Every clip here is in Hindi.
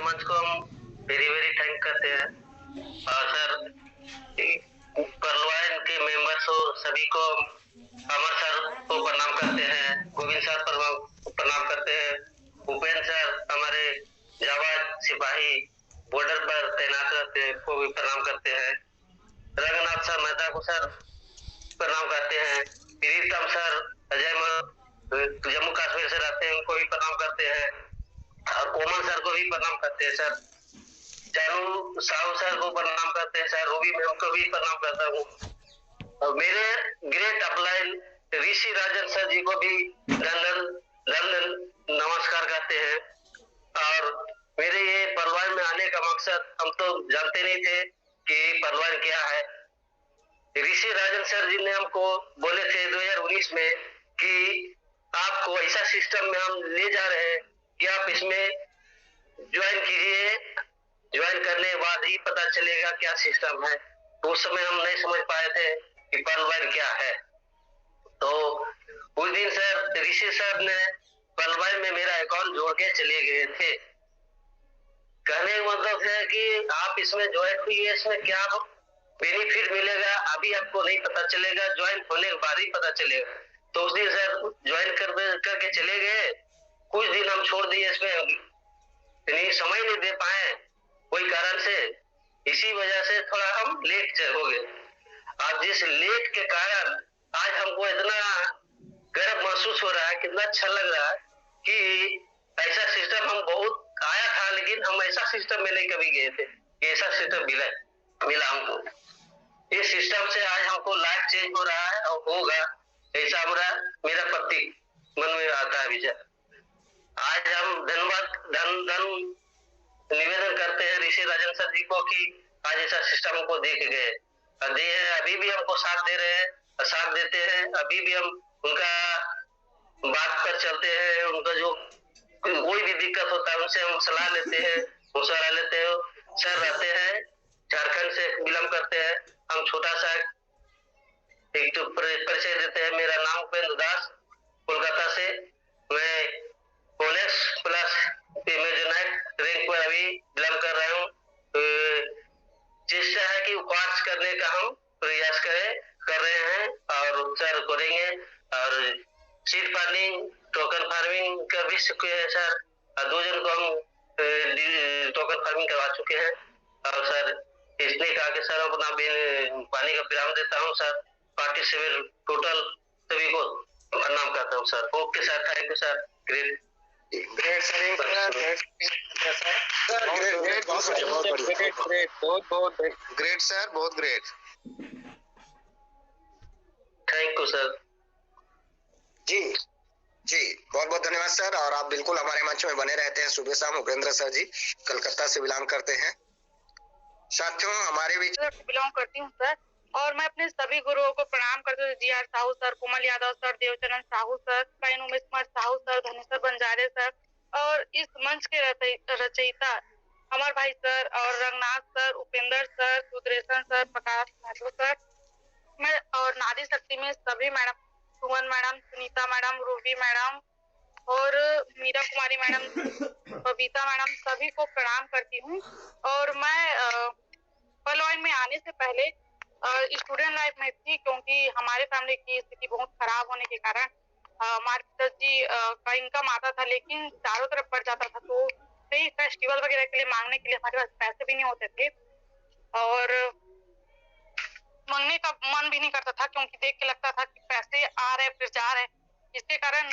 मंच को हम वेरी वेरी थैंक करते हैं। और सर परलवाइन के मेंबर्स हो सभी को, अमर सर को प्रणाम करते हैं, गोविंद सर प्रणाम करते हैं, उपेंद्र सर हमारे जाबाज सिपाही बॉर्डर पर तैनात रहते हैं को भी प्रणाम करते हैं, रंगनाथ सर मेहता को सर प्रणाम करते हैं, प्रीतम सर अजय जम्मू कश्मीर से रहते हैं उनको भी प्रणाम करते हैं, और कोमल सर को भी प्रणाम करते हैं सर, चारू साहू सर को प्रणाम करते हैं सर, रूबी मैम को भी प्रणाम करता हूँ, और मेरे ग्रेट अपलाइन ऋषि राजन सर जी को भी लंदन लंदन नमस्कार करते हैं। और मेरे ये परलवान में आने का मकसद, हम तो जानते नहीं थे कि परलवान क्या है। ऋषि राजन सर जी ने हमको बोले थे 2019 में कि आपको ऐसा सिस्टम में हम ले जा रहे हैं कि आप इसमें ज्वाइन कीजिए, ज्वाइन करने के बाद ही पता चलेगा क्या सिस्टम है। तो उस समय हम नहीं समझ पाए थे कि परलवान क्या है। तो उस दिन सर ऋषि सर ने परलवान में मेरा अकाउंट जोड़ के चले गए थे। कहने का मतलब है कि आप इसमें ज्वाइन हुई, इसमें क्या बेनिफिट मिलेगा अभी आपको नहीं पता चलेगा, ज्वाइन होने के बाद ही पता चलेगा। तो उस दिन सर ज्वाइन करके चले गए, कुछ दिन हम छोड़ दिए, इसमें नहीं समय नहीं दे पाए कोई कारण से, इसी वजह से थोड़ा हम लेट हो गए। और जिस लेट के कारण आज हमको इतना गर्व महसूस हो रहा है, कितना अच्छा लग रहा है कि ऐसा सिस्टम हम बहुत आया था, लेकिन हम ऐसा सिस्टम में नहीं कभी गए थे कि ऐसा सिस्टम मिला हमको। इस सिस्टम से आज हमको लाइफ चेंज हो रहा है और होगा, ऐसा मेरा प्रतीक मन में आता है विचार। आज हम धन निवेदन करते हैं ऋषि राजन सर जी को कि आज ऐसा सिस्टम को देख गए, अभी भी हमको साथ दे रहे हैं, साथ देते हैं, अभी भी हम उनका बात पर चलते हैं, उनका जो कोई भी दिक्कत होता है उनसे हम सलाह लेते हैं, मशवरा लेते हैं। सर रहते हैं झारखंड से बिलोंग करते हैं, हम छोटा सा एक तो परिचय देते हैं। मेरा नाम उपेंद्र दास, कोलकाता से, मैं ओनेक्स प्लस मेजोनाइट रैंक पर अभी बिलोंग कर रहा हूँ। चेष्टा है कि उपवास करने का हम प्रयास कर रहे हैं और सर करेंगे। और सीड फार्मिंग टोकन फार्मिंग का भी सीखे हैं सर, और 2 जन को हम टोकन फार्मिंग करवा चुके हैं। और सर इसने कहा कि सर अपना पानी का विराम देता हूँ सर, पार्टिसिपेट टोटल सभी को प्रणाम करता हूँ sir. Okay sir, thank you sir, great great sir, great sir, बहुत ग्रेट, थैंक यू सर जी जी, बहुत बहुत धन्यवाद सर। और आप बिल्कुल हमारे मंच में बने रहते हैं सुबह शाम। उपेंद्र सर जी कलकत्ता से बिलोंग करते हैं। साथियों हमारे बीच बिलोंग करती हूँ सर, और मैं अपने सभी गुरुओं को प्रणाम करती हूँ। G R Sahu sir, Komal Yadav sir, Devcharan Sahu sir, पैन उमेश कुमार साहू सर, धनेश्वर बंजारे सर, और इस मंच के रचयिता अमर भाई सर और Ranganath sir, Upendra sir, Sudarshan sir, Prakash Mahato sir, मैं और नारी शक्ति में सभी madam, Suman madam, Sunita madam, Ruby madam और मीरा कुमारी मैडम, बबीता मैडम, सभी को प्रणाम करती हूँ। और मैं परलवाइन में आने से पहले स्टूडेंट लाइफ में थी, क्योंकि हमारे फैमिली की स्थिति बहुत खराब होने के कारण हमारे पिताजी का इनकम आता था लेकिन चारों तरफ बढ़ जाता था, तो कई फेस्टिवल वगैरह के लिए मांगने के लिए हमारे पास पैसे भी नहीं होते थे और मांगने का मन भी नहीं करता था, क्योंकि देख के लगता था कि पैसे आ रहे फिर जा रहे। इसके कारण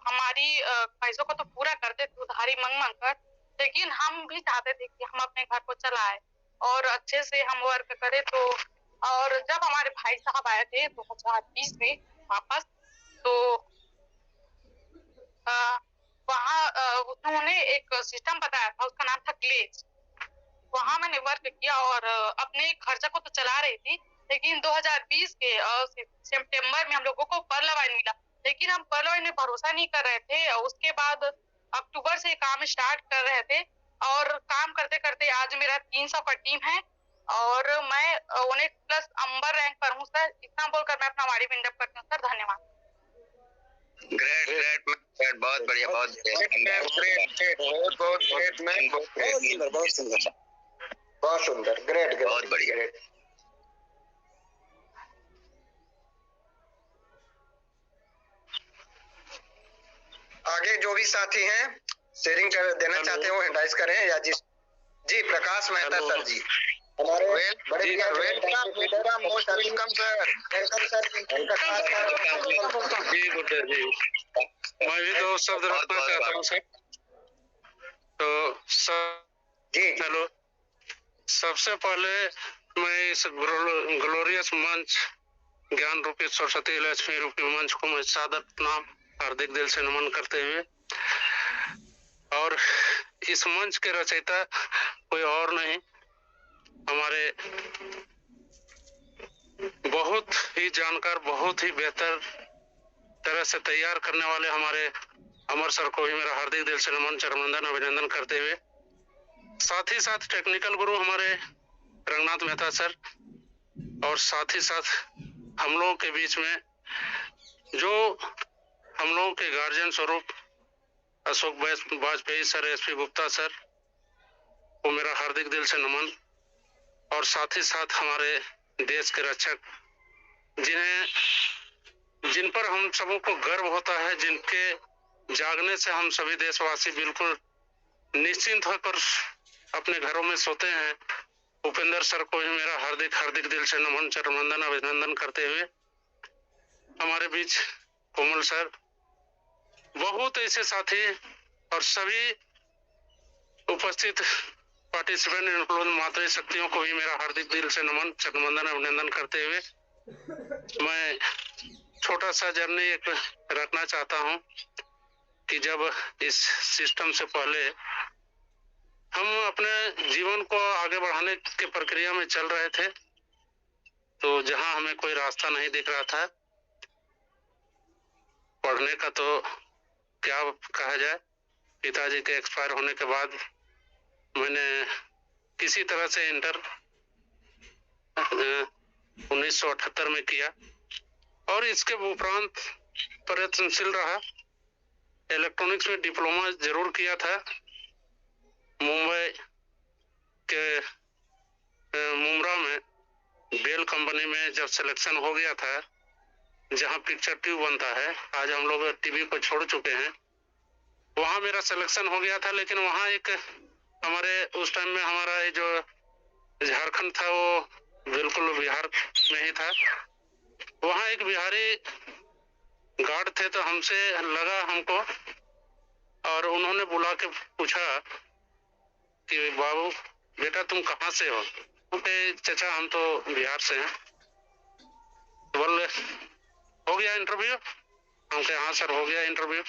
हमारी ख्वाहिशों को तो पूरा करते थे उधारी मांग कर, लेकिन हम भी चाहते थे कि हम अपने घर को चलाए और अच्छे से हम वर्क करें। तो और जब हमारे भाई साहब आए थे 2020 में वापस, तो वहाँ उन्होंने एक सिस्टम बताया था, उसका नाम था ग्लेज। वहाँ मैंने वर्क किया और अपने खर्चा को तो चला रही थी, लेकिन 2020 के सितंबर में हम लोगों को परलवाइन मिला, लेकिन हम परलवाइन में भरोसा नहीं कर रहे थे। उसके बाद अक्टूबर से काम स्टार्ट कर रहे थे और काम करते करते आज मेरा 300 का टीम है और मैं ओनेक्स प्लस अंबर रैंक पर हूँ सर। इतना बोलकर मैं अपना वाणी विंडअप करती हूँ सर, धन्यवाद। ग्रेट ग्रेट ग्रेट, बहुत बढ़िया, बहुत सुंदर, बहुत सुंदर, बहुत सुंदर, ग्रेट, बहुत बढ़िया। आगे जो भी साथी हैं शेयरिंग कर देना चाहते हैं वो हैंडराइज करें, या जी प्रकाश मेहता सर जी हमारे बड़े welcome, most welcome sir, welcome sir ji Gudde ji, मैं भी दो शब्द रखना चाहता हूँ सर। तो सर जी हेलो, सबसे पहले मैं इस ग्लोरियस मंच ज्ञान रूपी सरस्वती लक्ष्मी रूपी मंच को मैं सादर प्रणाम हार्दिक दिल से नमन करते हुए, और इस मंच के रचयिता कोई और नहीं, हमारे बहुत ही जानकार, बहुत ही बेहतर तरह से तैयार करने वाले हमारे अमर सर को भी मेरा हार्दिक दिल से नमन, चरणवंदन, अभिनंदन करते हुए, साथ ही साथ टेक्निकल गुरु हमारे रंगनाथ मेहता सर, और साथ ही साथ हम लोगों के बीच में जो हम लोगों के गार्जियन स्वरूप Ashok Vajpayee sir, SP Gupta sir को मेरा हार्दिक दिल से नमन, और साथ ही साथ हमारे देश के रक्षक जिन पर हम सबों को गर्व होता है, जिनके जागने से हम सभी देशवासी बिल्कुल निश्चिंत होकर अपने घरों में सोते हैं, उपेंद्र सर को भी मेरा हार्दिक हार्दिक दिल से नमन, चरणवंदन, अभिनंदन करते हुए, हमारे बीच कोमल सर, बहुत ऐसे साथी और सभी उपस्थित पार्टिसिपेंट इंक्लूड मातृ शक्तियों को भी मेरा हार्दिक दिल से नमन, चरणवंदन, अभिनंदन करते हुए, मैं छोटा सा जर्नी एक रखना चाहता हूं कि जब इस सिस्टम से पहले हम अपने जीवन को आगे बढ़ाने के प्रक्रिया में चल रहे थे, तो जहां हमें कोई रास्ता नहीं दिख रहा था पढ़ने का, तो क्या कहा जाए, पिताजी के एक्सपायर होने के बाद मैंने किसी तरह से इंटर 1978 में किया, और इसके उपरांत प्रयत्नशील रहा। इलेक्ट्रॉनिक्स में डिप्लोमा जरूर किया था, मुंबई के मुमरा में बेल कंपनी में जब सिलेक्शन हो गया था, जहां पिक्चर ट्यूब बनता है, आज हम लोग टीवी को छोड़ चुके हैं, वहां मेरा सिलेक्शन हो गया था। लेकिन वहां एक हमारे उस टाइम में हमारा जो झारखंड था वो बिल्कुल बिहार में ही था, वहां एक बिहारी गार्ड थे, तो हमसे लगा हमको, और उन्होंने बुला के पूछा कि बाबू बेटा तुम कहाँ से हो? बोले चाचा हम तो बिहार से हैं। बोले हो गया इंटरव्यू? हम कहे हाँ सर हो गया इंटरव्यू।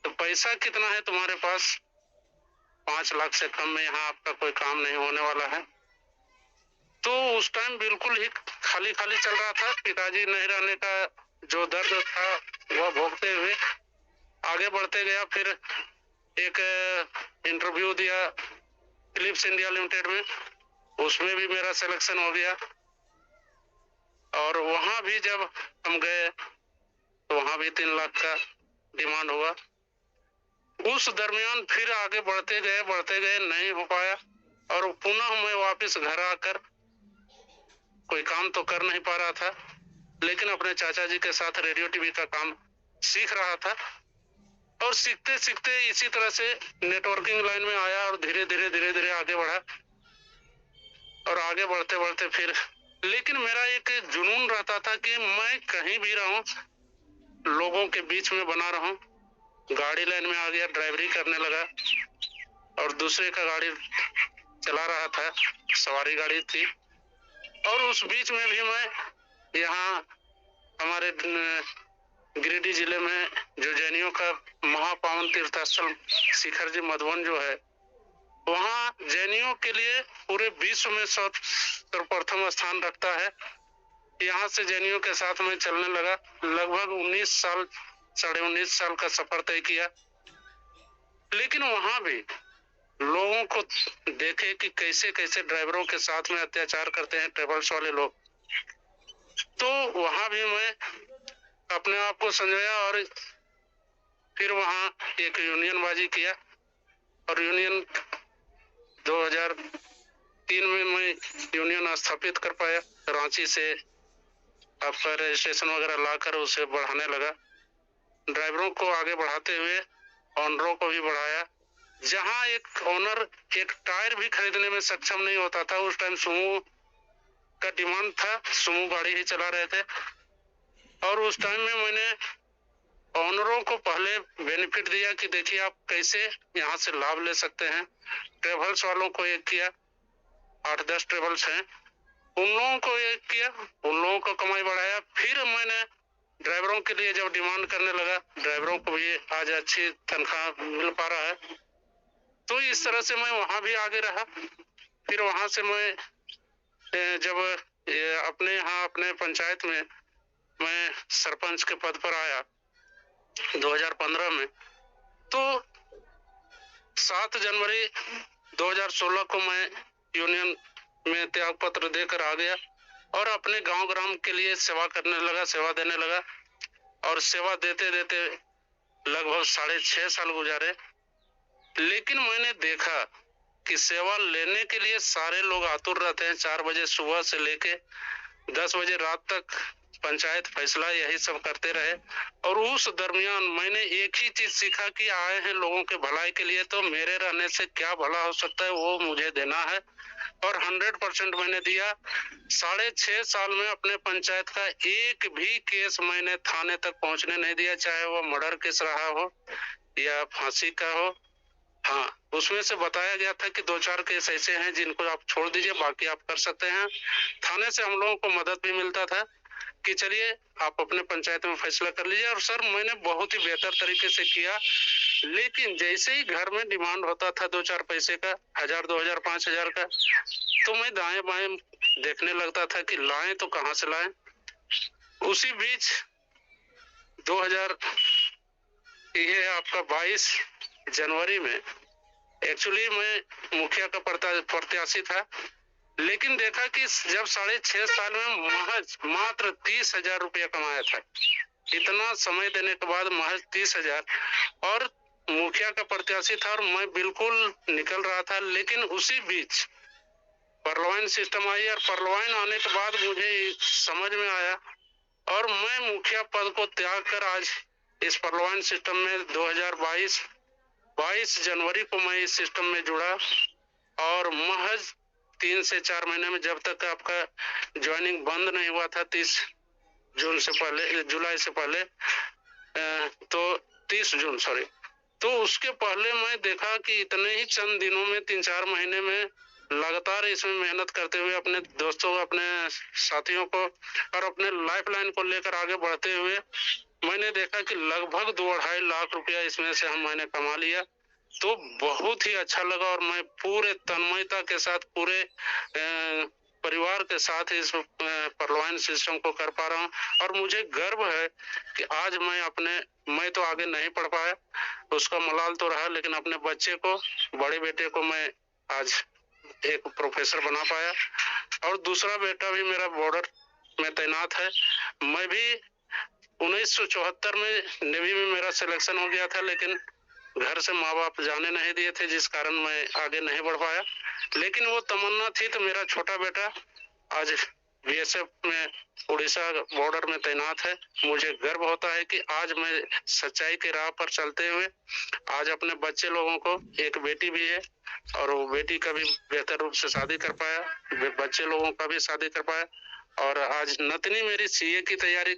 तो पैसा कितना है तुम्हारे पास? 5 लाख से कम में यहाँ आपका कोई काम नहीं होने वाला है। तो उस टाइम बिल्कुल ही खाली खाली चल रहा था, पिताजी नहीं रहने का जो दर्द था वह भोगते हुए आगे बढ़ते गया। फिर एक इंटरव्यू दिया फिलिप्स इंडिया लिमिटेड में, उसमें भी मेरा सिलेक्शन हो गया, और वहां भी जब हम गए तो वहां भी 3 लाख का डिमांड हुआ। उस दरमियान फिर आगे बढ़ते गए, नहीं हो पाया, और पुनः मैं वापस घर आकर कोई काम तो कर नहीं पा रहा था, लेकिन अपने चाचा जी के साथ रेडियो टीवी का काम सीख रहा था, और सीखते सीखते इसी तरह से नेटवर्किंग लाइन में आया, और धीरे धीरे आगे बढ़ा, और आगे बढ़ते बढ़ते फिर, लेकिन मेरा एक जुनून रहता था कि मैं कहीं भी रहूं, लोगों के बीच में बना रहूं। गाड़ी लाइन में आ गया, ड्राइवरी करने लगा, और दूसरे का गाड़ी चला रहा था, सवारी गाड़ी थी, और उस बीच में भी मैं यहाँ हमारे गिरिडीह जिले में जो जैनियों का महापावन तीर्थस्थल शिखर जी मधुबन जो है, वहाँ जैनियों के लिए पूरे विश्व में सर्वप्रथम स्थान रखता है। यहाँ से जैनियों के साथ में चलने लगा, लगभग 19 साल का सफर तय किया। लेकिन वहां भी लोगों को देखे कि कैसे कैसे ड्राइवरों के साथ में अत्याचार करते हैं ट्रेवल्स वाले लोग, तो वहां भी मैं अपने आप को संजोया और फिर वहां एक यूनियनबाजी किया और यूनियन 2003 में मैं यूनियन स्थापित कर पाया। रांची से आपका रजिस्ट्रेशन वगैरह लाकर उसे बढ़ाने लगा। ड्राइवरों को आगे बढ़ाते हुए ऑनरों को भी बढ़ाया। जहां एक ऑनर एक टायर भी खरीदने में सक्षम नहीं होता था, उस टाइम सुमो का डिमांड था, सुमो गाड़ी ही चला रहे थे। और उस टाइम में मैंने ऑनरों को पहले बेनिफिट दिया कि देखिए आप कैसे यहाँ से लाभ ले सकते हैं। ट्रेवल्स वालों को एक किया, 8-10 ट्रेवल्स हैं, उन लोगों को एक किया, उन लोगों को कमाई बढ़ाया। फिर मैंने ड्राइवरों के लिए जब डिमांड करने लगा, ड्राइवरों को भी आज अच्छी तनख्वाह मिल पा रहा है। तो इस तरह से मैं वहां भी आगे रहा। फिर वहां से मैं जब अपने यहाँ अपने पंचायत में मैं सरपंच के पद पर आया 2015 में, तो 7 जनवरी 2016 को मैं यूनियन में त्याग पत्र देकर आ गया और अपने गांव ग्राम के लिए सेवा करने लगा, सेवा देने लगा। और सेवा देते देते लगभग 6.5 साल गुजारे। लेकिन मैंने देखा कि सेवा लेने के लिए सारे लोग आतुर रहते हैं। 4 बजे सुबह से लेके 10 बजे रात तक पंचायत फैसला यही सब करते रहे। और उस दरमियान मैंने एक ही चीज सीखा कि आए हैं लोगों के भलाई के लिए, तो मेरे रहने से क्या भला हो सकता है वो मुझे देना है। और 100% मैंने दिया। 6.5 साल में अपने पंचायत का एक भी केस मैंने थाने तक पहुंचने नहीं दिया, चाहे वो मर्डर केस रहा हो या फांसी का हो। हाँ, उसमें से बताया गया था कि 2-4 केस ऐसे हैं जिनको आप छोड़ दीजिए, बाकी आप कर सकते हैं। थाने से हम लोगों को मदद भी मिलता था कि चलिए आप अपने पंचायत में फैसला कर लीजिए। और सर मैंने बहुत ही बेहतर तरीके से किया। लेकिन जैसे ही घर में डिमांड होता था 2-4 पैसे का, 1000, 2000, 5000 का, तो मैं दाएं बाएं देखने लगता था कि लाएं तो कहां से लाएं। उसी बीच 2000 ये आपका 22 जनवरी में एक्चुअली मैं मुखिया का प्रत्याशी था। लेकिन देखा कि जब 6.5 साल में महज मात्र 30,000 रुपया कमाया था, इतना समय देने के बाद महज 30,000, और मुखिया का प्रत्याशी था और मैं बिल्कुल निकल रहा था। लेकिन उसी बीच परलवाइन सिस्टम आई और परलवाइन आने के बाद मुझे समझ में आया और मैं मुखिया पद को त्याग कर आज इस परलवाइन सिस्टम में 22 जनवरी को मैं इस सिस्टम में जुड़ा। और महज 3 से 4 महीने में, जब तक आपका ज्वाइनिंग बंद नहीं हुआ था 30 जून से पहले, जुलाई से पहले, तो 30 जून सॉरी, तो उसके पहले मैं देखा कि इतने ही चंद दिनों में 3-4 महीने में लगातार इसमें मेहनत करते हुए अपने दोस्तों, अपने साथियों को और अपने लाइफलाइन को लेकर आगे बढ़ते हुए मैंने देखा कि लगभग 2-2.5 लाख रुपया इसमें से मैंने कमा लिया। तो बहुत ही अच्छा लगा और मैं पूरे तन्मयता के साथ, पूरे परिवार के साथ इस परलवाइन सिस्टम को कर पा रहा हूँ। और मुझे गर्व है कि आज मैं तो आगे नहीं पढ़ पाया, उसका मलाल तो रहा, लेकिन अपने बच्चे को, बड़े बेटे को मैं आज एक प्रोफेसर बना पाया। और दूसरा बेटा भी मेरा बॉर्डर में तैनात है। मैं भी 1974 में नेवी में मेरा सिलेक्शन हो गया था, लेकिन घर से माँ बाप जाने नहीं दिए थे, जिस कारण मैं आगे नहीं बढ़ पाया। लेकिन वो तमन्ना थी, तो मेरा छोटा बेटा आज बीएसएफ में उड़ीसा बॉर्डर में तैनात है। मुझे गर्व होता है कि आज मैं सच्चाई के राह पर चलते हुए आज अपने बच्चे लोगों को, एक बेटी भी है और वो बेटी का भी बेहतर रूप से शादी कर पाया, बच्चे लोगों का भी शादी कर पाया। और आज नतनी मेरी सीए की तैयारी